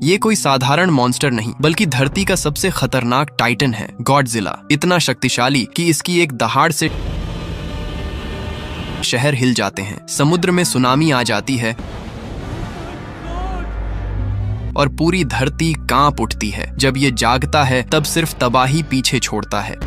ये कोई साधारण मॉन्स्टर नहीं बल्कि धरती का सबसे खतरनाक टाइटन है, गॉडजिला। इतना शक्तिशाली कि इसकी एक दहाड़ से शहर हिल जाते हैं, समुद्र में सुनामी आ जाती है और पूरी धरती कांप उठती है। जब ये जागता है तब सिर्फ तबाही पीछे छोड़ता है।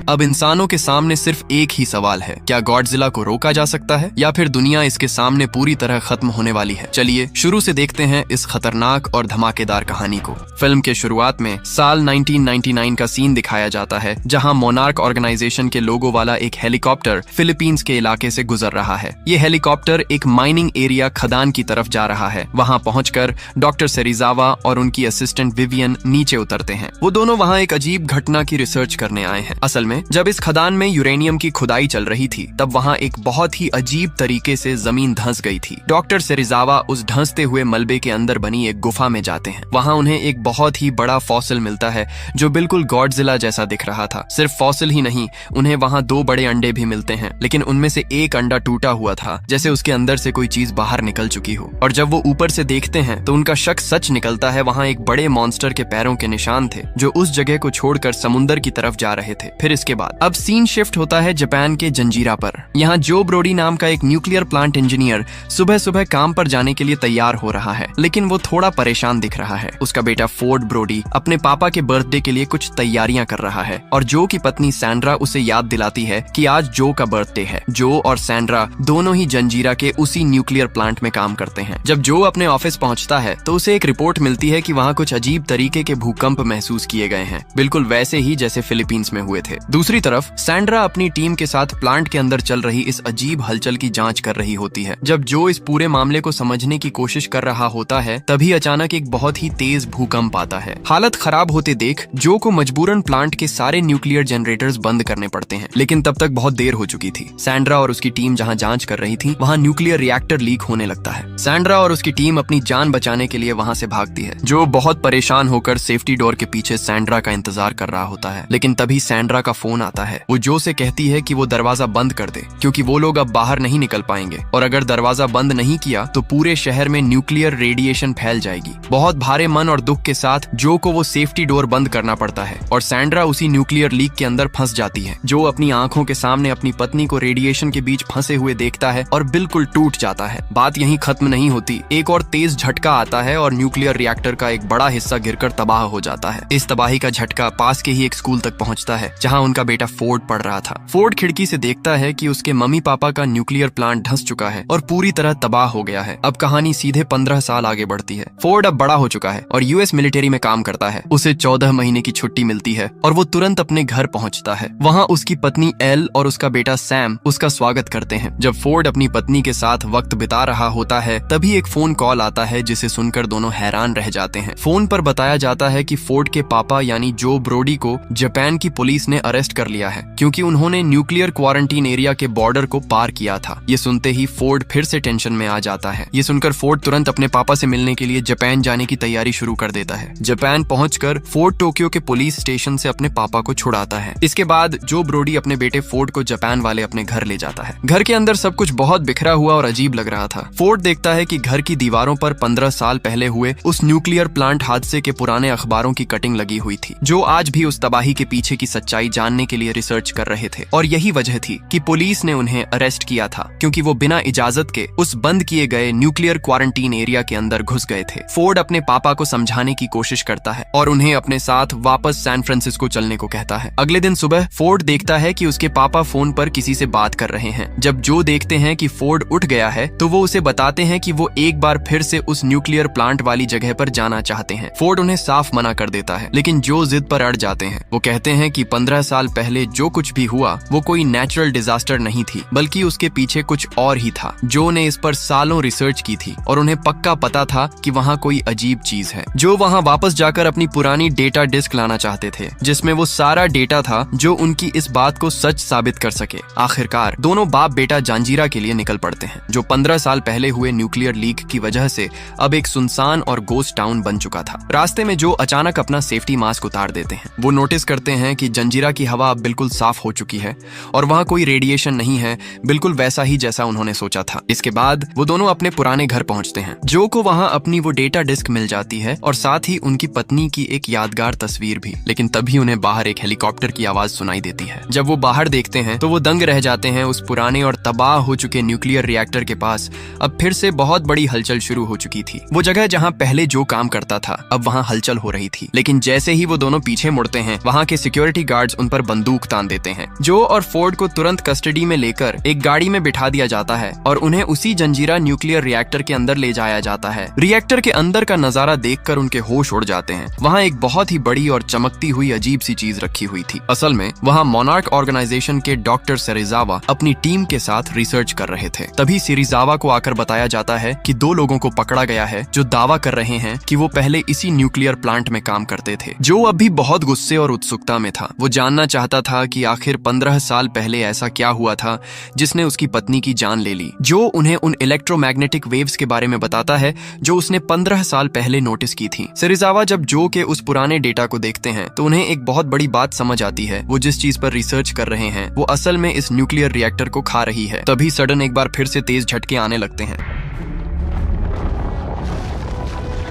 अब इंसानों के सामने सिर्फ एक ही सवाल है, क्या गॉडजिला को रोका जा सकता है या फिर दुनिया इसके सामने पूरी तरह खत्म होने वाली है? चलिए शुरू से देखते हैं इस खतरनाक और धमाकेदार कहानी को। फिल्म के शुरुआत में साल 1999 का सीन दिखाया जाता है, जहां मोनार्क ऑर्गेनाइजेशन के लोगो वाला एक हेलीकॉप्टर फिलीपींस के इलाके से गुजर रहा है। ये हेलीकॉप्टर एक माइनिंग एरिया खदान की तरफ जा रहा है। वहां पहुंचकर डॉक्टर सेरिजावा और उनकी असिस्टेंट विवियन नीचे उतरते हैं। वो दोनों वहां एक अजीब घटना की रिसर्च करने आए हैं। असल में जब इस खदान में यूरेनियम की खुदाई चल रही थी, तब वहां एक बहुत ही अजीब तरीके से जमीन धंस गई थी। डॉक्टर सेरिजावा उस धंसते हुए मलबे के अंदर बनी एक गुफा में जाते हैं। वहां उन्हें एक बहुत ही बड़ा फॉसिल मिलता है जो बिल्कुल गॉडजिला जैसा दिख रहा था। सिर्फ फॉसिल ही नहीं, उन्हें वहां 2 बड़े अंडे भी मिलते हैं, लेकिन उनमें से एक अंडा टूटा हुआ था, जैसे उसके अंदर से कोई चीज बाहर निकल चुकी हो। और जब वो ऊपर से देखते हैं तो उनका शक सच निकलता है। वहां एक बड़े मॉन्स्टर के पैरों के निशान थे जो उस जगह को छोड़कर समुद्र की तरफ जा रहे थे। फिर इसके बाद अब सीन शिफ्ट होता है जापान के जंजीरा पर। यहाँ जो ब्रोडी नाम का एक न्यूक्लियर प्लांट इंजीनियर सुबह सुबह काम पर जाने के लिए तैयार हो रहा है, लेकिन वो थोड़ा परेशान दिख रहा है। उसका बेटा फोर्ड ब्रोडी अपने पापा के बर्थडे के लिए कुछ तैयारियां कर रहा है और जो की पत्नी सैंड्रा उसे याद दिलाती है कि आज जो का बर्थडे है। जो और सैंड्रा दोनों ही जंजीरा के उसी न्यूक्लियर प्लांट में काम करते हैं। जब जो अपने ऑफिस पहुंचता है तो उसे एक रिपोर्ट मिलती है कि वहाँ कुछ अजीब तरीके के भूकंप महसूस किए गए हैं, बिल्कुल वैसे ही जैसे फिलीपींस में हुए थे। दूसरी तरफ सैंड्रा अपनी टीम के साथ प्लांट के अंदर चल रही इस अजीब हलचल की जांच कर रही होती है। जब जो इस पूरे मामले को समझने की कोशिश कर रहा होता है, तभी अचानक एक बहुत ही तेज भूकंप आता है। हालत खराब होते देख जो को मजबूरन प्लांट के सारे न्यूक्लियर जनरेटर्स बंद करने पड़ते हैं, लेकिन तब तक बहुत देर हो चुकी थी। सैंड्रा और उसकी टीम जहां जांच कर रही थी, वहां न्यूक्लियर रिएक्टर लीक होने लगता है। सैंड्रा और उसकी टीम अपनी जान बचाने के लिए वहां से भागती है। जो बहुत परेशान होकर सेफ्टी डोर के पीछे सैंड्रा का इंतजार कर रहा होता है, लेकिन तभी सैंड्रा का फोन आता है। वो जो से कहती है कि वो दरवाजा बंद कर दे, क्योंकि वो लोग अब बाहर नहीं निकल पाएंगे और अगर दरवाजा बंद नहीं किया तो पूरे शहर में न्यूक्लियर रेडिएशन फैल जाएगी। बहुत भारे मन और दुख के साथ जो को वो सेफ्टी डोर बंद करना पड़ता है और सैंड्रा उसी न्यूक्लियर लीक के अंदर फंस जाती है। जो अपनी आंखों के सामने अपनी पत्नी को रेडिएशन के बीच फंसे हुए देखता है और बिल्कुल टूट जाता है। बात यहीं खत्म नहीं होती, एक और तेज झटका आता है और न्यूक्लियर रिएक्टर का एक बड़ा हिस्सा गिरकर तबाह हो जाता है। इस तबाही का झटका पास के ही एक स्कूल तक पहुंचता है, जहां उनका बेटा फोर्ड पढ़ रहा था। फोर्ड खिड़की से देखता है कि उसके मम्मी पापा का न्यूक्लियर प्लांट धंस चुका है और पूरी तरह तबाह हो गया है। अब कहानी सीधे 15 साल आगे बढ़ती है। फोर्ड अब बड़ा हो चुका है और यूएस मिलिट्री में काम करता है। उसे 14 महीने की छुट्टी मिलती है और वो तुरंत अपने घर पहुंचता है। वहां उसकी पत्नी एल और उसका बेटा सैम उसका स्वागत करते हैं। जब फोर्ड अपनी पत्नी के साथ वक्त बिता रहा होता है, तभी एक फोन कॉल आता है जिसे सुनकर दोनों हैरान रह जाते हैं। फोन पर बताया जाता है कि फोर्ड के पापा यानी जो ब्रोडी को जापान की पुलिस ने अरेस्ट कर लिया है, क्योंकि उन्होंने न्यूक्लियर क्वारंटीन एरिया के बॉर्डर को पार किया था। ये सुनते ही फोर्ड फिर से टेंशन में आ जाता है। ये सुनकर फोर्ड तुरंत अपने पापा से मिलने के लिए जापान जाने की तैयारी शुरू कर देता है। जापान पहुंचकर फोर्ड टोक्यो के पुलिस स्टेशन से अपने पापा को छुड़ाता है। इसके बाद जो ब्रोडी अपने बेटे फोर्ड को जापान वाले अपने घर ले जाता है। घर के अंदर सब कुछ बहुत बिखरा हुआ और अजीब लग रहा था। फोर्ड देखता है कि घर की दीवारों पर 15 साल पहले हुए उस न्यूक्लियर प्लांट हादसे के पुराने अखबारों की कटिंग लगी हुई थी, जो आज भी उस तबाही के पीछे की सच्चाई जानने के लिए रिसर्च कर रहे थे। और यही वजह थी कि पुलिस ने उन्हें अरेस्ट किया था, क्योंकि वो बिना इजाजत के उस बंद किए गए न्यूक्लियर क्वारंटीन एरिया के अंदर घुस गए थे। फोर्ड अपने पापा को समझाने की कोशिश करता है और उन्हें अपने साथ वापस सैन फ्रांसिस्को चलने को कहता है। अगले दिन सुबह फोर्ड देखता है कि उसके पापा फोन पर किसी से बात कर रहे हैं। जब जो देखते हैं कि फोर्ड उठ गया है, तो वो उसे बताते हैं कि वो एक बार फिर से उस न्यूक्लियर प्लांट वाली जगह पर जाना चाहते हैं। फोर्ड उन्हें साफ मना कर देता है, लेकिन जो जिद पर अड़ जाते हैं। वो कहते हैं कि 15 साल पहले जो कुछ भी हुआ वो कोई नेचुरल डिजास्टर नहीं थी, बल्कि उसके पीछे कुछ और ही था। जो ने इस पर सालों रिसर्च की थी और उन्हें पक्का पता था कि वहाँ कोई अजीब चीज है। जो वहाँ वापस जाकर अपनी पुरानी डेटा डिस्क लाना चाहते थे, जिसमें वो सारा डेटा था जो उनकी इस बात को सच साबित कर सके। आखिरकार दोनों बाप बेटा जंजीरा के लिए निकल पड़ते हैं, जो 15 साल पहले हुए न्यूक्लियर लीक की वजह से अब एक सुनसान और गोस्ट टाउन बन चुका था। रास्ते में जो अचानक अपना सेफ्टी मास्क उतार देते हैं। वो नोटिस करते हैं कि जंजीरा की की हवा अब बिल्कुल साफ हो चुकी है और वहाँ कोई रेडिएशन नहीं है, बिल्कुल वैसा ही जैसा उन्होंने सोचा था। इसके बाद वो दोनों अपने पुराने घर पहुंचते हैं। जो को वहाँ अपनी वो डेटा डिस्क मिल जाती है और साथ ही उनकी पत्नी की एक यादगार तस्वीर भी। लेकिन तभी उन्हें बाहर एक हेलीकॉप्टर की आवाज सुनाई देती है। जब वो बाहर देखते हैं तो वो दंग रह जाते हैं। उस पुराने और तबाह हो चुके न्यूक्लियर रिएक्टर के पास अब फिर से बहुत बड़ी हलचल शुरू हो चुकी थी। वो जगह जहाँ पहले जो काम करता था अब वहाँ हलचल हो रही थी। लेकिन जैसे ही वो दोनों पीछे मुड़ते हैं वहाँ के सिक्योरिटी गार्ड्स उन पर बंदूक तान देते हैं। जो और फोर्ड को तुरंत कस्टडी में लेकर एक गाड़ी में बिठा दिया जाता है और उन्हें उसी जंजीरा न्यूक्लियर रिएक्टर के अंदर ले जाया जाता है। रिएक्टर के अंदर का नजारा देखकर उनके होश उड़ जाते हैं। वहाँ एक बहुत ही बड़ी और चमकती हुई अजीब सी चीज रखी हुई थी। असल में वहाँ मोनार्क ऑर्गेनाइजेशन के डॉक्टर सेरिजावा अपनी टीम के साथ रिसर्च कर रहे थे। तभी सेरिजावा को आकर बताया जाता है कि 2 लोगों को पकड़ा गया है जो दावा कर रहे हैं कि वो पहले इसी न्यूक्लियर प्लांट में काम करते थे। जो अभी बहुत गुस्से और उत्सुकता में था। वो जानना चाहता था कि आखिर 15 साल पहले ऐसा क्या हुआ था जिसने उसकी पत्नी की जान ले ली। जो उन्हें उन इलेक्ट्रोमैग्नेटिक वेव्स के बारे में बताता है जो उसने 15 साल पहले नोटिस की थी। सेरिजावा जब जो के उस पुराने डेटा को देखते हैं तो उन्हें एक बहुत बड़ी बात समझ आती है। वो जिस चीज पर रिसर्च कर रहे हैं वो असल में इस न्यूक्लियर रिएक्टर को खा रही है। तभी सडन एक बार फिर से तेज झटके आने लगते हैं।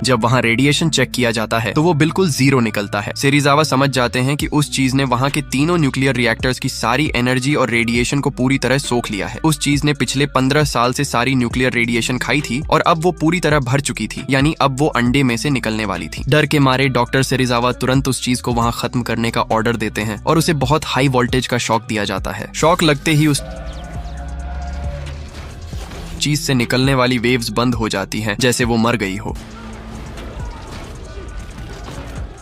जब वहाँ रेडिएशन चेक किया जाता है तो वो बिल्कुल 0 निकलता है। सेरिजावा समझ जाते हैं कि उस चीज ने वहाँ के तीनों न्यूक्लियर रिएक्टर्स की सारी एनर्जी और रेडिएशन को पूरी तरह सोख लिया है। उस चीज ने पिछले 15 साल से सारी न्यूक्लियर रेडिएशन खाई थी और अब वो पूरी तरह भर चुकी थी, यानी अब वो अंडे में से निकलने वाली थी। डर के मारे डॉक्टर सेरिजावा तुरंत उस चीज को वहाँ खत्म करने का ऑर्डर देते हैं और उसे बहुत हाई वोल्टेज का शॉक दिया जाता है। शॉक लगते ही उस चीज से निकलने वाली वेव्स बंद हो जाती हैं, जैसे वो मर गई हो।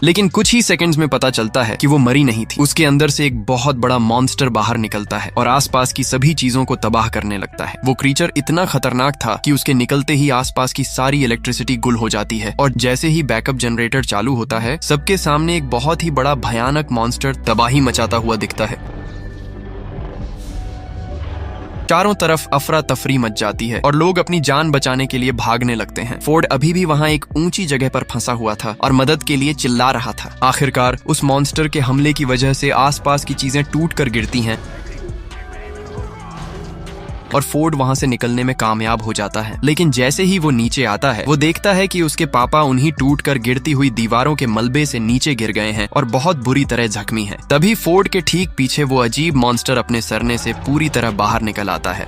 लेकिन कुछ ही सेकंड्स में पता चलता है कि वो मरी नहीं थी। उसके अंदर से एक बहुत बड़ा मॉन्स्टर बाहर निकलता है और आसपास की सभी चीजों को तबाह करने लगता है। वो क्रीचर इतना खतरनाक था कि उसके निकलते ही आसपास की सारी इलेक्ट्रिसिटी गुल हो जाती है और जैसे ही बैकअप जनरेटर चालू होता है सबके सामने एक बहुत ही बड़ा भयानक मॉन्स्टर तबाही मचाता हुआ दिखता है। चारों तरफ अफरा तफरी मच जाती है और लोग अपनी जान बचाने के लिए भागने लगते हैं। फोर्ड अभी भी वहाँ एक ऊंची जगह पर फंसा हुआ था और मदद के लिए चिल्ला रहा था। आखिरकार उस मॉन्स्टर के हमले की वजह से आसपास की चीजें टूट कर गिरती हैं और फोर्ड वहां से निकलने में कामयाब हो जाता है। लेकिन जैसे ही वो नीचे आता है वो देखता है कि उसके पापा उन्हीं टूट कर गिरती हुई दीवारों के मलबे से नीचे गिर गए हैं और बहुत बुरी तरह जख्मी हैं। तभी फोर्ड के ठीक पीछे वो अजीब मॉन्स्टर अपने सरने से पूरी तरह बाहर निकल आता है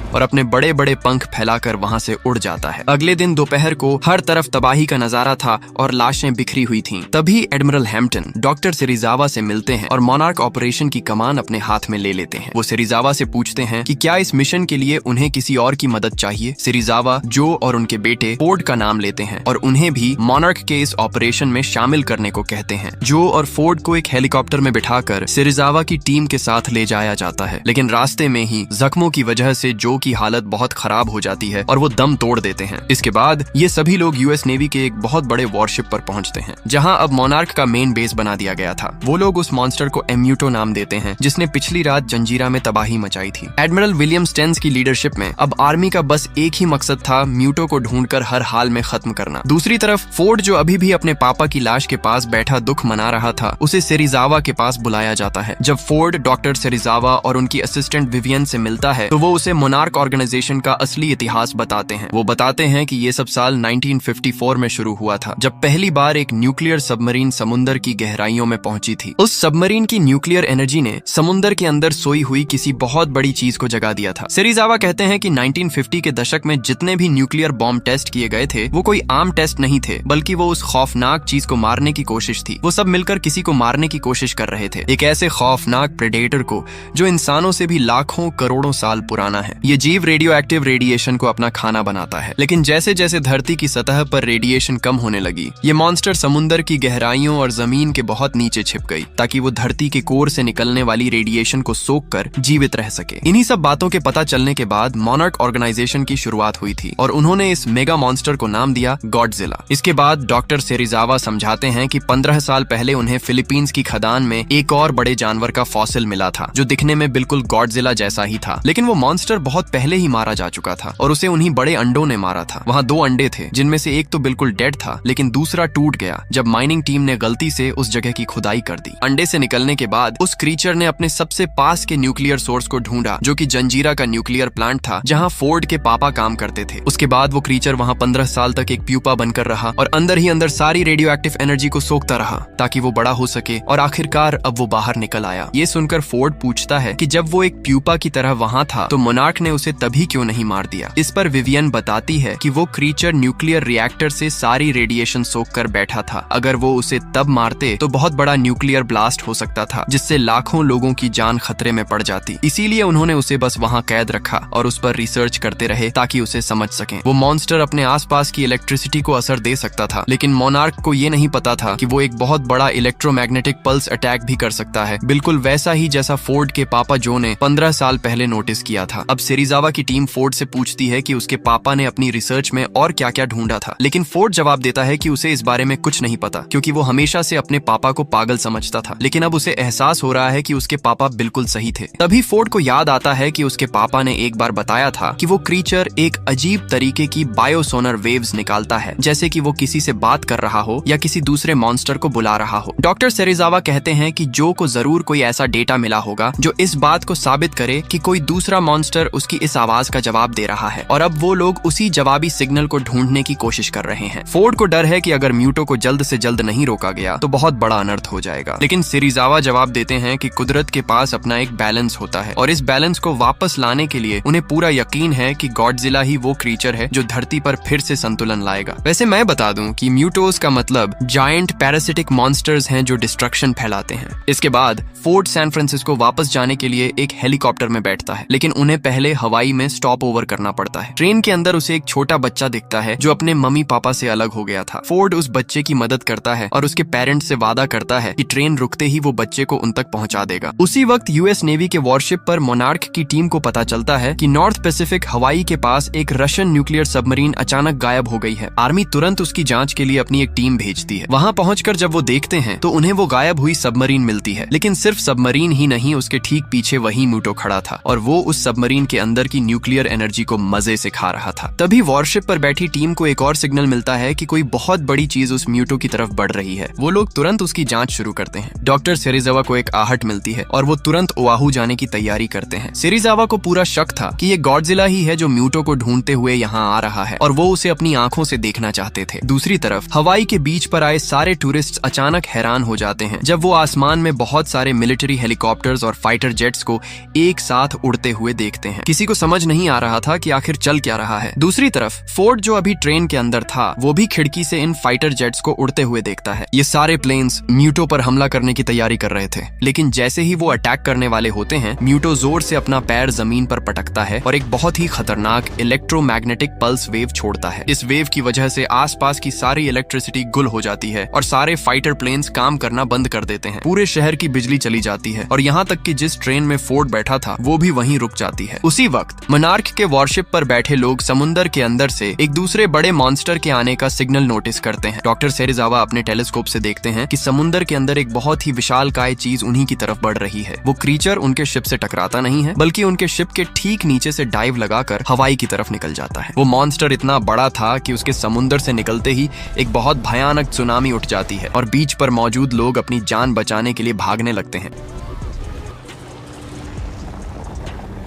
और अपने बड़े बड़े पंख फैलाकर वहां से उड़ जाता है। अगले दिन दोपहर को हर तरफ तबाही का नजारा था और लाशें बिखरी हुई थीं। तभी एडमिरल हैम्पटन डॉक्टर सेरिजावा से मिलते हैं और मोनार्क ऑपरेशन की कमान अपने हाथ में ले लेते हैं। वो सेरिजावा से पूछते हैं कि क्या इस मिशन के लिए उन्हें किसी और की मदद चाहिए। सेरिजावा जो और उनके बेटे फोर्ड का नाम लेते हैं और उन्हें भी मोनार्क के इस ऑपरेशन में शामिल करने को कहते हैं। जो और फोर्ड को एक हेलीकॉप्टर में बिठाकर सेरिजावा की टीम के साथ ले जाया जाता है। लेकिन रास्ते में ही जख्मों की वजह से जो की हालत बहुत खराब हो जाती है और वो दम तोड़ देते हैं। इसके बाद ये सभी लोग यूएस नेवी के एक बहुत बड़े वॉरशिप पर पहुंचते हैं जहां अब मोनार्क का मेन बेस बना दिया गया था। वो लोग उस मॉन्स्टर को एम्यूटो नाम देते हैं जिसने पिछली रात जंजीरा में तबाही मचाई थी। एडमिरल विलियम स्टेंस की लीडरशिप में अब आर्मी का बस एक ही मकसद था, म्यूटो को ढूंढकर हर हाल में खत्म करना। दूसरी तरफ फोर्ड जो अभी भी अपने पापा की लाश के पास बैठा दुख मना रहा था, उसे सेरिजावा के पास बुलाया जाता है। जब फोर्ड डॉक्टर सेरिजावा और उनकी असिस्टेंट विवियन से मिलता है तो वो उसे मोनार्क ऑर्गेनाइजेशन का असली इतिहास बताते हैं। वो बताते हैं कि ये सब साल 1954 में शुरू हुआ था जब पहली बार एक न्यूक्लियर सबमरीन समुंदर की गहराइयों में पहुंची थी। उस सबमरीन की न्यूक्लियर एनर्जी ने समुंदर के अंदर सोई हुई किसी बहुत बड़ी चीज को जगा दिया था। सेरिजावा कहते हैं कि 1950 के दशक में जितने भी न्यूक्लियर बॉम्ब टेस्ट किए गए थे वो कोई आम टेस्ट नहीं थे, बल्कि वो उस खौफनाक चीज को मारने की कोशिश थी। वो सब मिलकर किसी को मारने की कोशिश कर रहे थे, एक ऐसे खौफनाक प्रेडेटर को जो इंसानों से भी लाखों करोड़ों साल पुराना है। ये जीव रेडियो एक्टिव रेडिएशन को अपना खाना बनाता है। लेकिन जैसे जैसे धरती की सतह पर रेडिएशन कम होने लगी, ये मॉन्स्टर समुंदर की गहराइयों और जमीन के बहुत नीचे छिप गई ताकि वो धरती के कोर से निकलने वाली रेडिएशन को सोख कर जीवित रह सके। इन्हीं सब बातों के पता चलने के बाद मोनार्क ऑर्गेनाइजेशन की शुरुआत हुई थी और उन्होंने इस मेगा मॉन्स्टर को नाम दिया गॉडजिला। इसके बाद डॉक्टर सेरिजावा समझाते हैं कि 15 साल पहले उन्हें फिलीपींस की खदान में एक और बड़े जानवर का फॉसिल मिला था जो दिखने में बिल्कुल गॉडजिला जैसा ही था, लेकिन वो मॉन्स्टर बहुत पहले ही मारा जा चुका था और उसे उन्हीं बड़े अंडों ने मारा था। वहाँ 2 अंडे थे जिनमें से एक तो बिल्कुल डेड था, लेकिन दूसरा टूट गया जब माइनिंग टीम ने गलती से उस जगह की खुदाई कर दी। अंडे से निकलने के बाद उस क्रीचर ने अपने सबसे पास के न्यूक्लियर सोर्स को ढूंढा, जो कि जंजीरा का न्यूक्लियर प्लांट था जहाँ फोर्ड के पापा काम करते थे। उसके बाद वो क्रीचर वहाँ 15 साल तक एक प्यूपा बनकर रहा और अंदर ही अंदर सारी रेडियो एक्टिव एनर्जी को सोखता रहा ताकि वो बड़ा हो सके, और आखिरकार अब वो बाहर निकल आया। ये सुनकर फोर्ड पूछता है कि जब वो एक प्यूपा की तरह वहाँ था तो मोनार्क ने उसे तभी क्यों नहीं मार दिया। इस पर विवियन बताती है कि वो क्रीचर न्यूक्लियर रिएक्टर से सारी रेडिएशन सोख कर बैठा था। अगर वो उसे तब मारते तो बहुत बड़ा न्यूक्लियर ब्लास्ट हो सकता था जिससे लाखों लोगों की जान खतरे में पड़ जाती। इसीलिए उन्होंने उसे बस वहाँ कैद रखा और उस पर रिसर्च करते रहे ताकि उसे समझ सकें। वो मॉन्स्टर अपने आसपास की इलेक्ट्रिसिटी को असर दे सकता था, लेकिन मोनार्क को ये नहीं पता था कि वो एक बहुत बड़ा इलेक्ट्रोमैग्नेटिक पल्स अटैक भी कर सकता है, बिल्कुल वैसा ही जैसा फोर्ड के पापा जो ने 15 साल पहले नोटिस किया था। अब सेरिज़ावा की टीम फोर्ड से पूछती है कि उसके पापा ने अपनी रिसर्च में और क्या क्या ढूंढा था, लेकिन फोर्ड जवाब देता है कि उसे इस बारे में कुछ नहीं पता क्योंकि वो हमेशा से अपने पापा को पागल समझता था। लेकिन अब उसे एहसास हो रहा है कि उसके पापा बिल्कुल सही थे। तभी फोर्ड को याद आता है कि उसके पापा ने एक बार बताया था कि वो क्रीचर एक अजीब तरीके की बायोसोनर वेव्स निकालता है, जैसे कि वो किसी से बात कर रहा हो या किसी दूसरे मॉन्स्टर को बुला रहा हो। डॉक्टर सेरिज़ावा कहते हैं कि जो को जरूर कोई ऐसा डेटा मिला होगा जो इस बात को साबित करे कि कोई दूसरा मॉन्स्टर उसकी इस आवाज का जवाब दे रहा है, और अब वो लोग उसी जवाबी सिग्नल को ढूंढने की कोशिश कर रहे हैं। फोर्ड को डर है कि अगर म्यूटो को जल्द से जल्द नहीं रोका गया तो बहुत बड़ा अनर्थ हो जाएगा, लेकिन सेरिज़ावा जवाब देते हैं कि कुदरत के पास अपना एक बैलेंस होता है और इस बैलेंस को वापस लाने के लिए उन्हें पूरा यकीन है कि गॉडजिला ही वो क्रीचर है जो धरती पर फिर से संतुलन लाएगा। वैसे मैं बता दूं कि म्यूटोस का मतलब जायंट पैरासिटिक मॉन्स्टर्स हैं जो डिस्ट्रक्शन फैलाते हैं। इसके बाद फोर्ड सैन फ्रांसिस्को वापस जाने के लिए एक हेलीकॉप्टर में बैठता है, लेकिन उन्हें पहले हवाई में स्टॉप ओवर करना पड़ता है। ट्रेन के अंदर उसे एक छोटा बच्चा दिखता है जो अपने मम्मी पापा से अलग हो गया था। फोर्ड उस बच्चे की मदद करता है और उसके पेरेंट्स से वादा करता है कि ट्रेन रुकते ही वो बच्चे को उन तक पहुंचा देगा। उसी वक्त यूएस नेवी के वॉरशिप पर मोनार्क की टीम को पता चलता है कि नॉर्थ पैसिफिक हवाई के पास एक रशियन न्यूक्लियर सबमरीन अचानक गायब हो गई है। आर्मी तुरंत उसकी जांच के लिए अपनी एक टीम भेजती है। वहां पहुंचकर जब वो देखते हैं तो उन्हें वो गायब हुई सबमरीन मिलती है, लेकिन सिर्फ सबमरीन ही नहीं, उसके ठीक पीछे वही म्यूटो खड़ा था और वो उस सबमरीन के अंदर की न्यूक्लियर एनर्जी को मजे से खा रहा था। तभी वॉरशिप पर बैठी टीम को एक और सिग्नल मिलता है कि कोई बहुत बड़ी चीज उस म्यूटो की तरफ बढ़ रही है। वो लोग तुरंत उसकी जांच शुरू करते हैं। डॉक्टर सेरिज़ावा को एक आहट मिलती है और वो तुरंत ओआहू जाने की तैयारी करते हैं। सेरिज़ावा को पूरा शक था कि ये गॉडजिला ही है जो म्यूटो को ढूंढते हुए यहाँ आ रहा है और वो उसे अपनी आंखों से देखना चाहते थे। दूसरी तरफ हवाई के बीच पर आए सारे टूरिस्ट अचानक हैरान हो जाते हैं जब वो आसमान में बहुत सारे मिलिट्री हेलीकॉप्टर्स और फाइटर जेट्स को एक साथ उड़ते हुए देखते हैं। किसी को समझ नहीं आ रहा था कि आखिर चल क्या रहा है। दूसरी तरफ फोर्ड जो अभी ट्रेन के अंदर था वो भी खिड़की से इन फाइटर जेट्स को उड़ते हुए देखता है। ये सारे प्लेन्स म्यूटो पर हमला करने की तैयारी कर रहे थे, लेकिन जैसे ही वो अटैक करने वाले होते हैं म्यूटो जोर से अपना पैर जमीन पर पटकता है और एक बहुत ही खतरनाक इलेक्ट्रोमैग्नेटिक पल्स वेव छोड़ता है। इस वेव की वजह से आसपास की सारी इलेक्ट्रिसिटी गुल हो जाती है और सारे फाइटर प्लेन्स काम करना बंद कर देते हैं। पूरे शहर की बिजली चली जाती है और यहाँ तक कि जिस ट्रेन में फोर्ड बैठा था वो भी वहीं रुक जाती है। उसी वक्त मोनार्क के वॉरशिप पर बैठे लोग समुंदर के अंदर से एक दूसरे बड़े मॉन्स्टर के आने का सिग्नल नोटिस करते हैं। डॉक्टर सेरिज़ावा अपने टेलीस्कोप से देखते हैं कि समुंदर के अंदर एक बहुत ही विशालकाय चीज उन्हीं की तरफ बढ़ रही है। वो क्रीचर उनके शिप से टकराता नहीं है, बल्कि उनके शिप के ठीक नीचे से डाइव लगाकर हवाई की तरफ निकल जाता है। वो मॉन्स्टर इतना बड़ा था कि उसके समुंदर से निकलते ही एक बहुत भयानक सुनामी उठ जाती है और बीच पर मौजूद लोग अपनी जान बचाने के लिए भागने लगते हैं।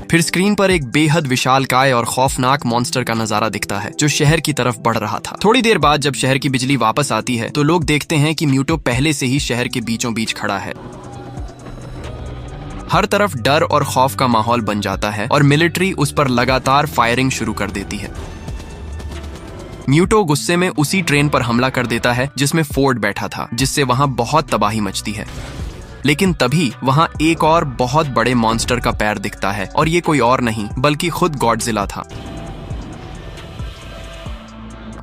फिर स्क्रीन पर एक बेहद विशालकाय और खौफनाक मॉन्स्टर का नजारा दिखता है जो शहर की तरफ बढ़ रहा था। थोड़ी देर बाद जब शहर की बिजली वापस आती है तो लोग देखते हैं कि म्यूटो पहले से ही शहर के बीचों बीच खड़ा है। हर तरफ डर और खौफ का माहौल बन जाता है और मिलिट्री उस पर लगातार फायरिंग शुरू कर देती है। म्यूटो गुस्से में उसी ट्रेन पर हमला कर देता है जिसमें फोर्ड बैठा था, जिससे वहां बहुत तबाही मचती है। लेकिन तभी वहां एक और बहुत बड़े मॉन्स्टर का पैर दिखता है और ये कोई और नहीं बल्कि खुद गॉडजिला था।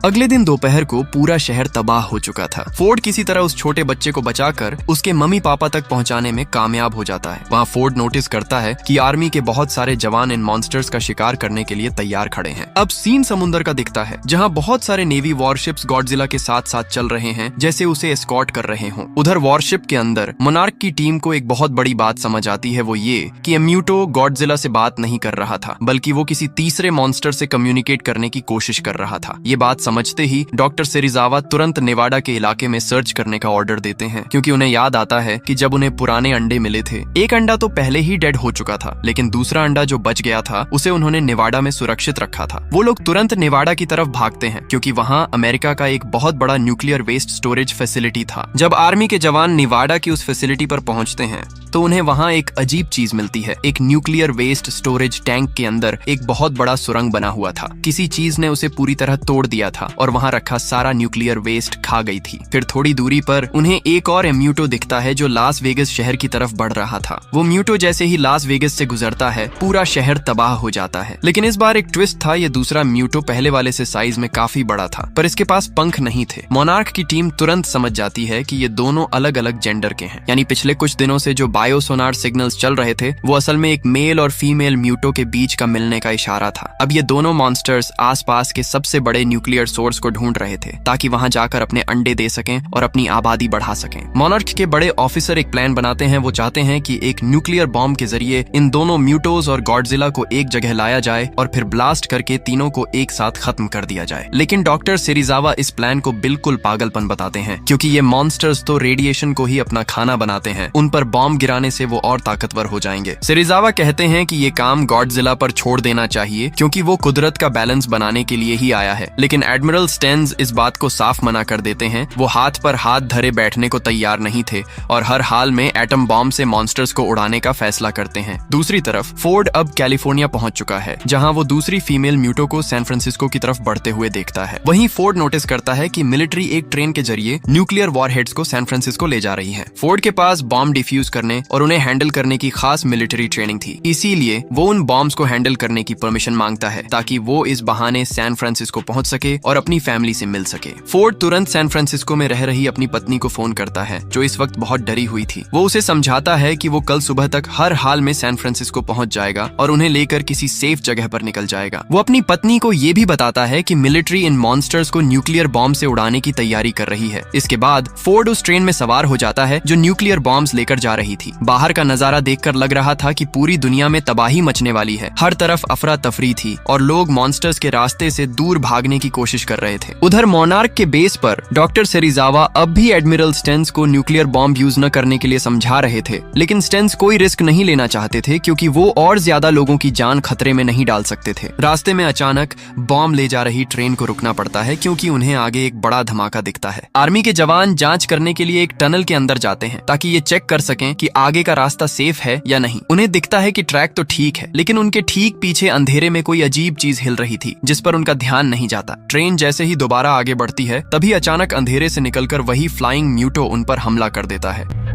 अगले दिन दोपहर को पूरा शहर तबाह हो चुका था। फोर्ड किसी तरह उस छोटे बच्चे को बचाकर उसके मम्मी पापा तक पहुंचाने में कामयाब हो जाता है। वहाँ फोर्ड नोटिस करता है कि आर्मी के बहुत सारे जवान इन मॉन्स्टर्स का शिकार करने के लिए तैयार खड़े हैं। अब सीन समुद्र का दिखता है, जहाँ बहुत सारे नेवी वॉरशिप्स गॉडजिला के साथ साथ चल रहे हैं, जैसे उसे एस्कॉर्ट कर रहे हों। उधर वॉरशिप के अंदर मोनार्क की टीम को एक बहुत बड़ी बात समझ आती है, वो ये कि म्यूटो गॉडजिला से बात नहीं कर रहा था, बल्कि वो किसी तीसरे मॉन्स्टर से कम्युनिकेट करने की कोशिश कर रहा था। ये बात समझते ही डॉक्टर सेरिजावा तुरंत नेवाडा के इलाके में सर्च करने का ऑर्डर देते हैं, क्योंकि उन्हें याद आता है कि जब उन्हें पुराने अंडे मिले थे, एक अंडा तो पहले ही डेड हो चुका था, लेकिन दूसरा अंडा जो बच गया था उसे उन्होंने नेवाडा में सुरक्षित रखा था। वो लोग तुरंत नेवाडा की तरफ भागते हैं, क्योंकि वहाँ अमेरिका का एक बहुत बड़ा न्यूक्लियर वेस्ट स्टोरेज फैसिलिटी था। जब आर्मी के जवान नेवाडा की उस फैसिलिटी पर पहुंचते हैं तो उन्हें वहाँ एक अजीब चीज मिलती है। एक न्यूक्लियर वेस्ट स्टोरेज टैंक के अंदर एक बहुत बड़ा सुरंग बना हुआ था। किसी चीज ने उसे पूरी तरह तोड़ दिया था और वहाँ रखा सारा न्यूक्लियर वेस्ट खा गई थी। फिर थोड़ी दूरी पर उन्हें एक और म्यूटो दिखता है जो लास वेगस शहर की तरफ बढ़ रहा था। वो म्यूटो जैसे ही लास वेगस से गुजरता है, पूरा शहर तबाह हो जाता है। लेकिन इस बार एक ट्विस्ट था, ये दूसरा म्यूटो पहले वाले से साइज में काफी बड़ा था, पर इसके पास पंख नहीं थे। मोनार्क की टीम तुरंत समझ जाती है कि ये दोनों अलग अलग जेंडर के हैं, यानी पिछले कुछ दिनों से जो बायोसोनार सिग्नल्स चल रहे थे वो असल में एक मेल और फीमेल म्यूटो के बीच का मिलने का इशारा था। अब ये दोनों मॉन्स्टर्स आसपास के सबसे बड़े न्यूक्लियर सोर्स को ढूंढ रहे थे, ताकि वहां जाकर अपने अंडे दे सकें और अपनी आबादी बढ़ा सकें। मोनार्क के बड़े ऑफिसर एक प्लान बनाते हैं। वो चाहते हैं कि एक न्यूक्लियर बॉम्ब के जरिए इन दोनों म्यूटोज और गॉडजिला को एक जगह लाया जाए और फिर ब्लास्ट करके तीनों को एक साथ खत्म कर दिया जाए। लेकिन डॉक्टर सेरिजावा इस प्लान को बिल्कुल पागलपन बताते हैं, क्योंकि ये मॉन्स्टर्स तो रेडिएशन को ही अपना खाना बनाते हैं, उन पर बॉम्ब गिराने से वो और ताकतवर हो जाएंगे। सेरिजावा कहते हैं कि ये काम गॉडजिला पर छोड़ देना चाहिए, क्योंकि वो कुदरत का बैलेंस बनाने के लिए ही आया है। लेकिन एडमिरल स्टेन्स इस बात को साफ मना कर देते हैं। वो हाथ पर हाथ धरे बैठने को तैयार नहीं थे और हर हाल में एटम बॉम्ब से मॉन्स्टर्स को उड़ाने का फैसला करते हैं। दूसरी तरफ फोर्ड अब कैलिफोर्निया पहुंच चुका है, जहां वो दूसरी फीमेल म्यूटो को सैन फ्रांसिस्को की तरफ बढ़ते हुए देखता है। वहीं फोर्ड नोटिस करता है कि मिलिट्री एक ट्रेन के जरिए न्यूक्लियर वॉरहेड्स को सैन फ्रांसिस्को ले जा रही है। फोर्ड के पास बॉम्ब डिफ्यूज करने और उन्हें हैंडल करने की खास मिलिट्री ट्रेनिंग थी, इसीलिए वो उन बॉम्ब्स को हैंडल करने की परमिशन मांगता है, ताकि वो इस बहाने सैन फ्रांसिस्को पहुंच सके और अपनी फैमिली से मिल सके। फोर्ड तुरंत सैन फ्रांसिस्को में रह रही अपनी पत्नी को फोन करता है, जो इस वक्त बहुत डरी हुई थी। वो उसे समझाता है कि वो कल सुबह तक हर हाल में सैन फ्रांसिस्को पहुंच जाएगा और उन्हें लेकर किसी सेफ जगह पर निकल जाएगा। वो अपनी पत्नी को ये भी बताता है कि मिलिट्री इन मॉन्स्टर्स को न्यूक्लियर बॉम्ब से उड़ाने की तैयारी कर रही है। इसके बाद फोर्ड उस ट्रेन में सवार हो जाता है जो न्यूक्लियर बॉम्ब्स लेकर जा रही थी। बाहर का नजारा देखकर लग रहा था कि पूरी दुनिया में तबाही मचने वाली है। हर तरफ अफरा तफरी थी और लोग मॉन्स्टर्स के रास्ते से दूर भागने की कोशिश कर रहे थे। उधर मोनार्क के बेस पर डॉक्टर सेरिजावा अब भी एडमिरल स्टेन्स को न्यूक्लियर बॉम्ब यूज न करने के लिए समझा रहे थे, लेकिन स्टेन्स कोई रिस्क नहीं लेना चाहते थे, क्योंकि वो और ज्यादा लोगों की जान खतरे में नहीं डाल सकते थे। रास्ते में अचानक बॉम्ब ले जा रही ट्रेन को रुकना पड़ता है, क्योंकि उन्हें आगे एक बड़ा धमाका दिखता है। आर्मी के जवान जांच करने के लिए एक टनल के अंदर जाते हैं, ताकि ये चेक कर सकें कि आगे का रास्ता सेफ है या नहीं। उन्हें दिखता है कि ट्रैक तो ठीक है, लेकिन उनके ठीक पीछे अंधेरे में कोई अजीब चीज हिल रही थी, जिस पर उनका ध्यान नहीं जाता। ट्रेन जैसे ही दोबारा आगे बढ़ती है, तभी अचानक अंधेरे से निकलकर वही फ्लाइंग म्यूटो उन पर हमला कर देता है।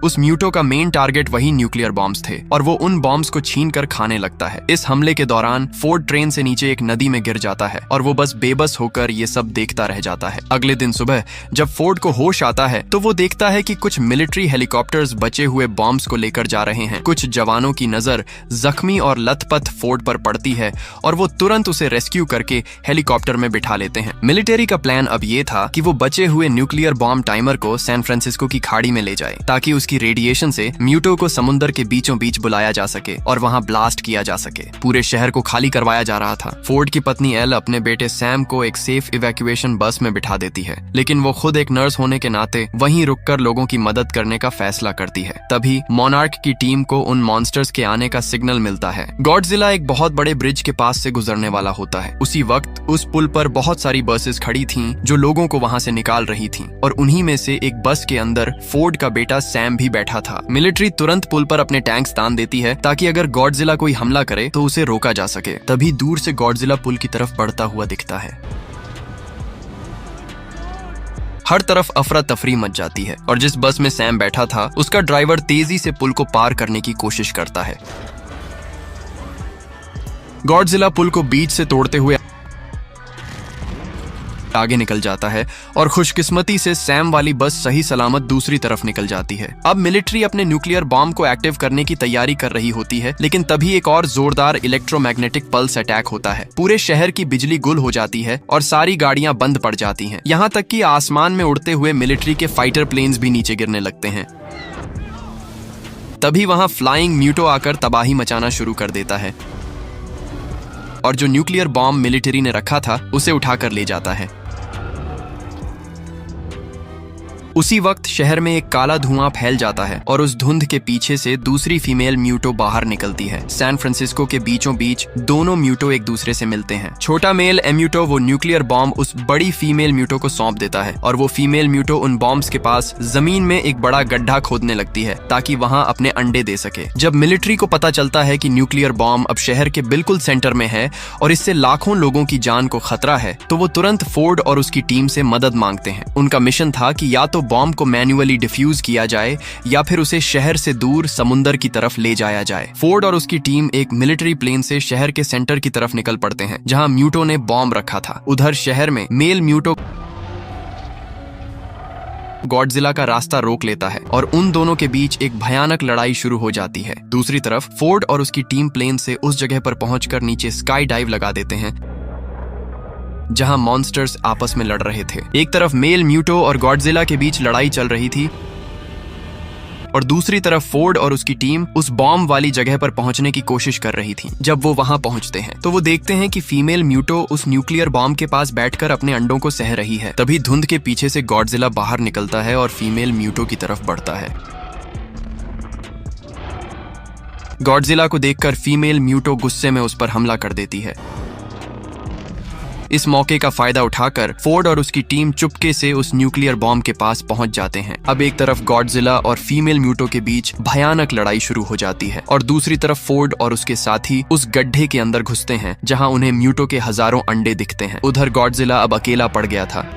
उस म्यूटो का मेन टारगेट वही न्यूक्लियर बॉम्ब्स थे और वो उन बॉम्ब्स को छीन कर खाने लगता है। इस हमले के दौरान फोर्ड ट्रेन से नीचे एक नदी में गिर जाता है और वो बस बेबस होकर ये सब देखता रह जाता है। अगले दिन सुबह जब फोर्ड को होश आता है तो वो देखता है कि कुछ मिलिट्री हेलीकॉप्टर्स बचे हुए बॉम्ब्स को लेकर जा रहे हैं। कुछ जवानों की नजर जख्मी और लथपथ फोर्ड पर पड़ती है और वो तुरंत उसे रेस्क्यू करके हेलीकॉप्टर में बिठा लेते हैं। मिलिट्री का प्लान अब ये था कि वो बचे हुए न्यूक्लियर बॉम्ब टाइमर को सैन फ्रांसिस्को की खाड़ी में ले जाए, ताकि की रेडिएशन से म्यूटो को समुद्र के बीचों बीच बुलाया जा सके और वहां ब्लास्ट किया जा सके। पूरे शहर को खाली करवाया जा रहा था। फोर्ड की पत्नी एल अपने बेटे सैम को एक सेफ इवैक्यूएशन बस में बिठा देती है, लेकिन वो खुद एक नर्स होने के नाते वहीं रुककर लोगों की मदद करने का फैसला करती है। तभी मोनार्क की टीम को उन मॉन्स्टर्स के आने का सिग्नल मिलता है। गॉडजिला एक बहुत बड़े ब्रिज के पास से गुजरने वाला होता है। उसी वक्त उस पुल पर बहुत सारी बसेस खड़ी थीं जो लोगों को वहां से निकाल रही थीं, और उन्हीं में से एक बस के अंदर फोर्ड का बेटा सैम भी बैठा था। मिलिट्री तुरंत पुल पर अपने टैंक्स तान देती है, ताकि अगर गॉडजिला कोई हमला करे तो उसे रोका जा सके। तभी दूर से गॉडजिला पुल की तरफ बढ़ता हुआ दिखता है। हर तरफ अफरा तफरी मच जाती है और जिस बस में सैम बैठा था उसका ड्राइवर तेजी से पुल को पार करने की कोशिश करता है। गॉडजिला पुल को बीच से तोड़ते हुए आगे निकल जाता है और खुशकिस्मती से सैम वाली बस सही सलामत दूसरी तरफ निकल जाती है। अब मिलिट्री अपने न्यूक्लियर बॉम्ब को एक्टिव करने की तैयारी कर रही होती है, लेकिन तभी एक और जोरदार इलेक्ट्रोमैग्नेटिक पल्स अटैक होता है। पूरे शहर की बिजली गुल हो जाती है और सारी गाड़ियां बंद पड़ जाती हैं। यहाँ तक कि आसमान में उड़ते हुए मिलिट्री के फाइटर प्लेन्स भी नीचे गिरने लगते हैं। तभी वहां फ्लाइंग म्यूटो आकर तबाही मचाना शुरू कर देता है और जो न्यूक्लियर बॉम्ब मिलिट्री ने रखा था उसे उठाकर ले जाता है। उसी वक्त शहर में एक काला धुआं फैल जाता है और उस धुंध के पीछे से दूसरी फीमेल म्यूटो बाहर निकलती है। सैन फ्रांसिस्को के बीचों बीच दोनों म्यूटो एक दूसरे से मिलते हैं। छोटा मेल एम्यूटो वो न्यूक्लियर बॉम्ब उस बड़ी फीमेल म्यूटो को सौंप देता है और वो फीमेल म्यूटो उन बॉम्ब्स के पास जमीन में एक बड़ा गड्ढा खोदने लगती है ताकि वहां अपने अंडे दे सके। जब मिलिट्री को पता चलता है कि न्यूक्लियर बॉम्ब अब शहर के बिल्कुल सेंटर में है और इससे लाखों लोगों की जान को खतरा है, तो वो तुरंत फोर्ड और उसकी टीम से मदद मांगते हैं। उनका मिशन था कि या तो बॉम्ब को मैन्युअली डिफ्यूज किया जाए या फिर उसे शहर से दूर समुंदर की तरफ ले जाया जाए। फोर्ड और उसकी टीम एक मिलिट्री प्लेन से शहर के सेंटर की तरफ निकल पड़ते हैं जहां म्यूटो ने बॉम्ब रखा था। उधर शहर में मेल म्यूटो गॉडजिला का रास्ता रोक लेता है और उन दोनों के बीच एक भयानक लड़ाई शुरू हो जाती है। दूसरी तरफ फोर्ड और उसकी टीम प्लेन से उस जगह पर पहुंचकर नीचे स्काई डाइव लगा देते हैं जहां मॉन्स्टर्स आपस में लड़ रहे थे। एक तरफ मेल म्यूटो और गॉडजिला के बीच लड़ाई चल रही थी और दूसरी तरफ फोर्ड और उसकी टीम उस बॉम्ब वाली जगह पर पहुंचने की कोशिश कर रही थी। जब वो वहां पहुंचते हैं तो वो देखते हैं कि फीमेल म्यूटो उस न्यूक्लियर बॉम्ब के पास बैठकर अपने अंडों को सह रही है। तभी धुंध के पीछे से गॉडजिला बाहर निकलता है और फीमेल म्यूटो की तरफ बढ़ता है। गॉडजिला को देखकर फीमेल म्यूटो गुस्से में उस पर हमला कर देती है। इस मौके का फायदा उठाकर फोर्ड और उसकी टीम चुपके से उस न्यूक्लियर बॉम्ब के पास पहुंच जाते हैं। अब एक तरफ गॉडजिला और फीमेल म्यूटो के बीच भयानक लड़ाई शुरू हो जाती है और दूसरी तरफ फोर्ड और उसके साथी उस गड्ढे के अंदर घुसते हैं जहां उन्हें म्यूटो के हजारों अंडे दिखते हैं। उधर गॉडजिला अब अकेला पड़ गया था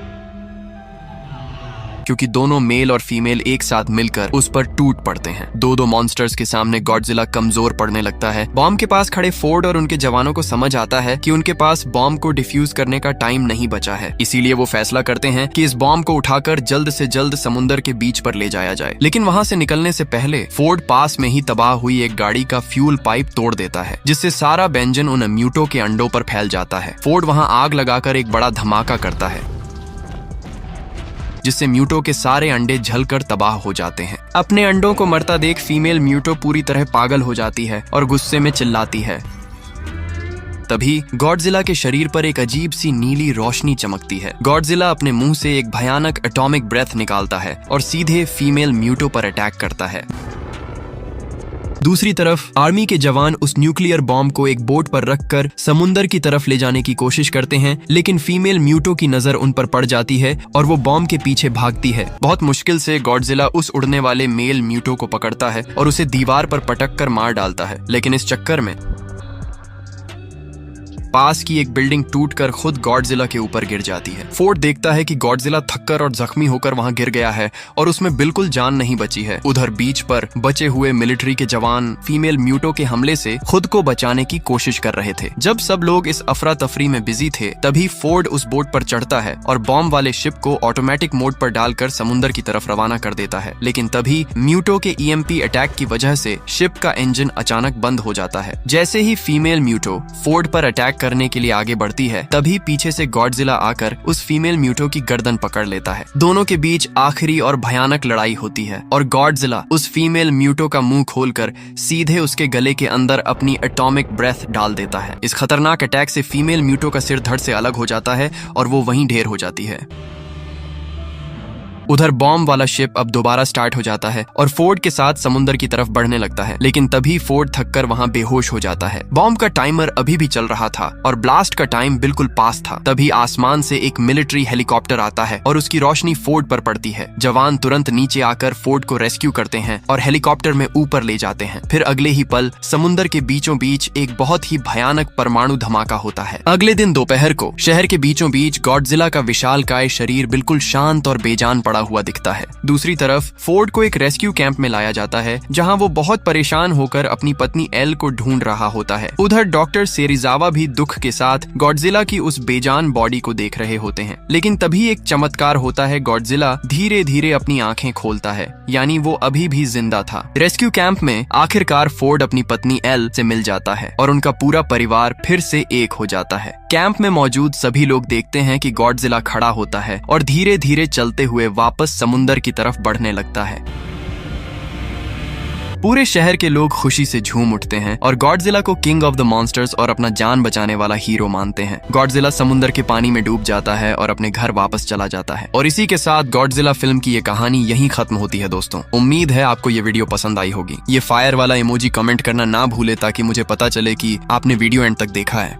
क्योंकि दोनों मेल और फीमेल एक साथ मिलकर उस पर टूट पड़ते हैं। दो मॉन्स्टर्स के सामने गॉडजिला कमजोर पड़ने लगता है। बॉम्ब के पास खड़े फोर्ड और उनके जवानों को समझ आता है कि उनके पास बॉम्ब को डिफ्यूज करने का टाइम नहीं बचा है, इसीलिए वो फैसला करते हैं कि इस बॉम्ब को उठाकर जल्द से जल्द समुद्र के बीच पर ले जाया जाए। लेकिन वहां से निकलने से पहले फोर्ड पास में ही तबाह हुई एक गाड़ी का फ्यूल पाइप तोड़ देता है, जिससे सारा बेंजन उन म्यूटो के अंडों पर फैल जाता है। फोर्ड वहां आग लगाकर एक बड़ा धमाका करता है जिससे म्यूटो के सारे अंडे जलकर तबाह हो जाते हैं। अपने अंडों को मरता देख फीमेल म्यूटो पूरी तरह पागल हो जाती है और गुस्से में चिल्लाती है। तभी गॉडजिला के शरीर पर एक अजीब सी नीली रोशनी चमकती है। गॉडजिला अपने मुंह से एक भयानक एटॉमिक ब्रेथ निकालता है और सीधे फीमेल म्यूटो पर अटैक करता है। दूसरी तरफ आर्मी के जवान उस न्यूक्लियर बॉम्ब को एक बोट पर रखकर समुंदर की तरफ ले जाने की कोशिश करते हैं, लेकिन फीमेल म्यूटो की नजर उन पर पड़ जाती है और वो बॉम्ब के पीछे भागती है। बहुत मुश्किल से गॉडजिला उस उड़ने वाले मेल म्यूटो को पकड़ता है और उसे दीवार पर पटक कर मार डालता है, लेकिन इस चक्कर में पास की एक बिल्डिंग टूटकर खुद गॉडजिला के ऊपर गिर जाती है। फोर्ड देखता है कि गॉडजिला थककर और जख्मी होकर वहां गिर गया है और उसमें बिल्कुल जान नहीं बची है। उधर बीच पर बचे हुए मिलिट्री के जवान फीमेल म्यूटो के हमले से खुद को बचाने की कोशिश कर रहे थे। जब सब लोग इस अफरा तफरी में बिजी थे, तभी फोर्ड उस बोट पर चढ़ता है और बॉम्ब वाले शिप को ऑटोमेटिक मोड पर डालकर समुद्र की तरफ रवाना कर देता है। लेकिन तभी म्यूटो के ईएमपी अटैक की वजह से शिप का इंजन अचानक बंद हो जाता है। जैसे ही फीमेल म्यूटो फोर्ड पर अटैक करने के लिए आगे बढ़ती है, तभी पीछे से गॉडजिला आकर उस फीमेल म्यूटो की गर्दन पकड़ लेता है। दोनों के बीच आखिरी और भयानक लड़ाई होती है और गॉडजिला उस फीमेल म्यूटो का मुंह खोलकर सीधे उसके गले के अंदर अपनी एटॉमिक ब्रेथ डाल देता है। इस खतरनाक अटैक से फीमेल म्यूटो का सिर धड़ से अलग हो जाता है और वो वहीं ढेर हो जाती है। उधर बॉम्ब वाला शिप अब दोबारा स्टार्ट हो जाता है और फोर्ड के साथ समुद्र की तरफ बढ़ने लगता है, लेकिन तभी फोर्ड थककर वहां बेहोश हो जाता है। बॉम्ब का टाइमर अभी भी चल रहा था और ब्लास्ट का टाइम बिल्कुल पास था। तभी आसमान से एक मिलिट्री हेलीकॉप्टर आता है और उसकी रोशनी फोर्ड पर पड़ती है। जवान तुरंत नीचे आकर फोर्ड को रेस्क्यू करते हैं और हेलीकॉप्टर में ऊपर ले जाते हैं। फिर अगले ही पल समुद्र के बीचों बीच एक बहुत ही भयानक परमाणु धमाका होता है। अगले दिन दोपहर को शहर के बीचों बीच गॉडजिला का विशालकाय शरीर बिल्कुल शांत और बेजान पड़ा पड़ा हुआ दिखता है। दूसरी तरफ फोर्ड को एक रेस्क्यू कैंप में लाया जाता है जहां वो बहुत परेशान होकर अपनी पत्नी एल को ढूंढ रहा होता है। उधर डॉक्टर सेरिजावा भी दुख के साथ गॉडजिला की उस बेजान बॉडी को देख रहे होते हैं। लेकिन तभी एक चमत्कार होता है। गॉडजिला धीरे धीरे अपनी आंखें खोलता है, यानी वो अभी भी जिंदा था। रेस्क्यू कैंप में आखिरकार फोर्ड अपनी पत्नी एल से मिल जाता है और उनका पूरा परिवार फिर से एक हो जाता है। कैंप में मौजूद सभी लोग देखते हैं कि गॉडजिला खड़ा होता है और धीरे धीरे चलते हुए वापस समुंदर की तरफ बढ़ने लगता है। पूरे शहर के लोग खुशी से झूम उठते हैं और गॉडजिला को किंग ऑफ द मॉन्स्टर्स और अपना जान बचाने वाला हीरो मानते हैं। गॉडजिला समुंदर के पानी में डूब जाता है और अपने घर वापस चला जाता है। और इसी के साथ गॉडजिला फिल्म की ये कहानी यहीं खत्म होती है। दोस्तों, उम्मीद है आपको ये वीडियो पसंद आई होगी। ये फायर वाला इमोजी कमेंट करना ना भूले ताकि मुझे पता चले कि आपने वीडियो एंड तक देखा है।